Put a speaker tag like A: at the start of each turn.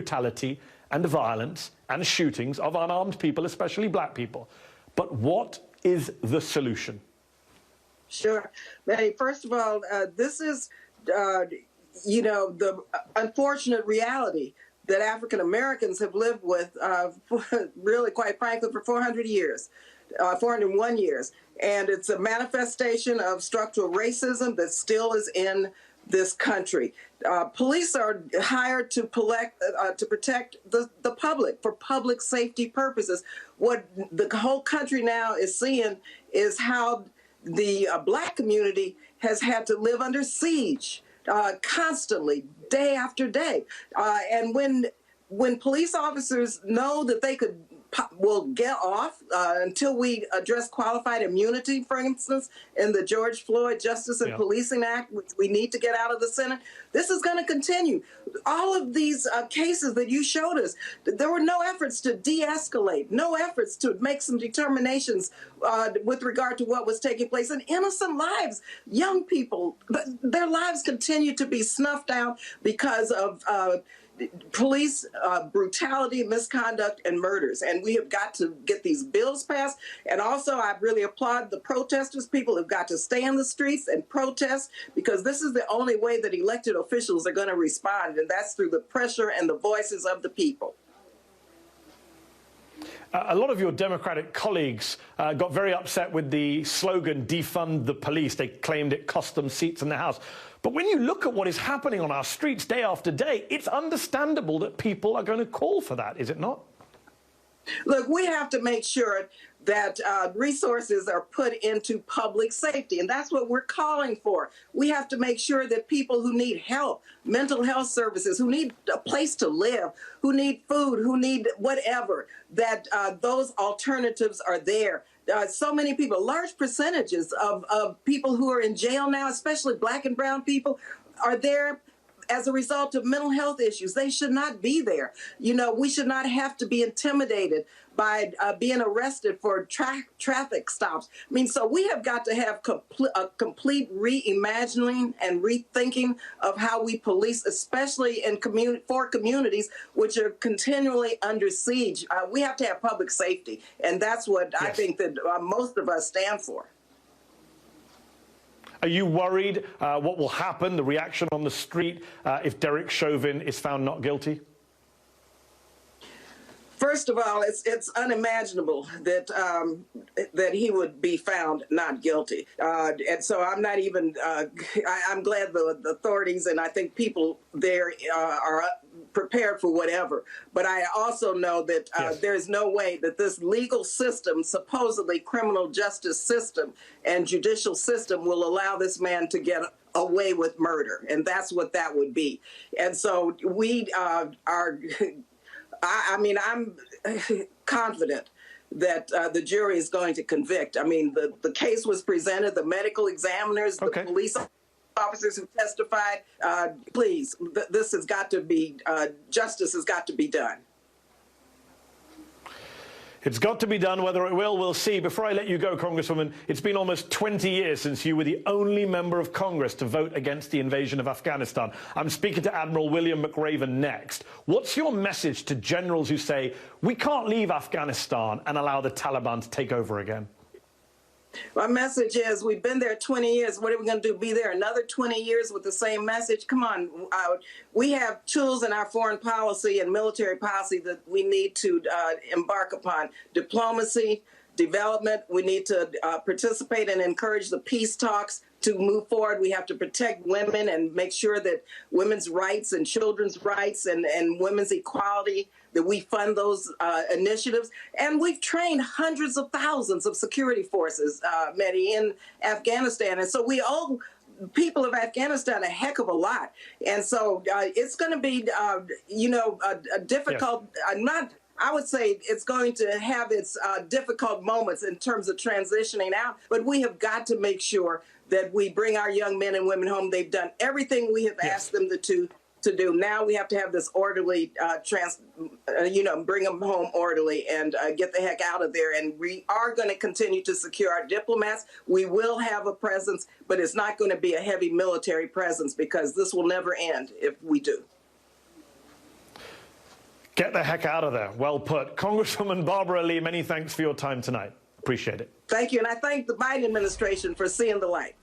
A: brutality and violence and shootings of unarmed people, especially black people. But what is the solution?
B: Sure. Mehdi, first of all, this is, the unfortunate reality that African Americans have lived with, really, quite frankly, for 400 years, 401 years. And it's a manifestation of structural racism that still is in this country. Police are hired to protect the public for public safety purposes. What the whole country now is seeing is how the black community has had to live under siege constantly, day after day. And when police officers know that they will get off until we address qualified immunity, for instance, in the George Floyd Justice and Policing Act, which we need to get out of the Senate, this is going to continue. All of these cases that you showed us, there were no efforts to de-escalate, no efforts to make some determinations with regard to what was taking place. And innocent lives, young people, their lives continue to be snuffed out because of police brutality, misconduct, and murders. And we have got to get these bills passed. And also, I really applaud the protesters. People have got to stay in the streets and protest, because this is the only way that elected officials are going to respond, and that's through the pressure and the voices of the people.
A: A lot of your Democratic colleagues got very upset with the slogan, defund the police. They claimed it cost them seats in the House. But when you look at what is happening on our streets day after day, it's understandable that people are going to call for that, is it not?
B: Look, we have to make sure that resources are put into public safety, and that's what we're calling for. We have to make sure that people who need help, mental health services, who need a place to live, who need food, who need whatever, that those alternatives are there. So many people, large percentages of people who are in jail now, especially black and brown people, are there as a result of mental health issues. They should not be there. You know, we should not have to be intimidated by being arrested for traffic stops. I mean, so we have got to have a complete reimagining and rethinking of how we police, especially in for communities which are continually under siege. We have to have public safety, and that's what I think that most of us stand for.
A: Are you worried what will happen, the reaction on the street, if Derek Chauvin is found not guilty?
B: First of all, it's unimaginable that that he would be found not guilty, and so I'm not even. I'm glad the authorities and I think people there are prepared for whatever. But I also know that there's no way that this legal system, supposedly criminal justice system and judicial system, will allow this man to get away with murder, and that's what that would be. And so we are. I mean, I'm confident that the jury is going to convict. I mean, the case was presented, the medical examiners, the police officers who testified. Please, this has got to be, justice has got to be done.
A: It's got to be done. Whether it will, we'll see. Before I let you go, Congresswoman, it's been almost 20 years since you were the only member of Congress to vote against the invasion of Afghanistan. I'm speaking to Admiral William McRaven next. What's your message to generals who say, we can't leave Afghanistan and allow the Taliban to take over again?
B: My message is, we've been there 20 years. What are we going to do? Be there another 20 years with the same message? Come on. We have tools in our foreign policy and military policy that we need to embark upon. Diplomacy, development. We need to participate and encourage the peace talks to move forward. We have to protect women and make sure that women's rights and children's rights and women's equality, that we fund those initiatives. And we've trained hundreds of thousands of security forces, Mehdi, in Afghanistan. And so we owe people of Afghanistan a heck of a lot. And so it's going to be, a difficult, I would say it's going to have its difficult moments in terms of transitioning out, but we have got to make sure that we bring our young men and women home. They've done everything we have asked them to do. Now we have to have this orderly, bring them home orderly and get the heck out of there. And we are going to continue to secure our diplomats. We will have a presence, but it's not going to be a heavy military presence, because this will never end if we do.
A: Get the heck out of there. Well put. Congresswoman Barbara Lee, many thanks for your time tonight. Appreciate it.
B: Thank you. And I thank the Biden administration for seeing the light.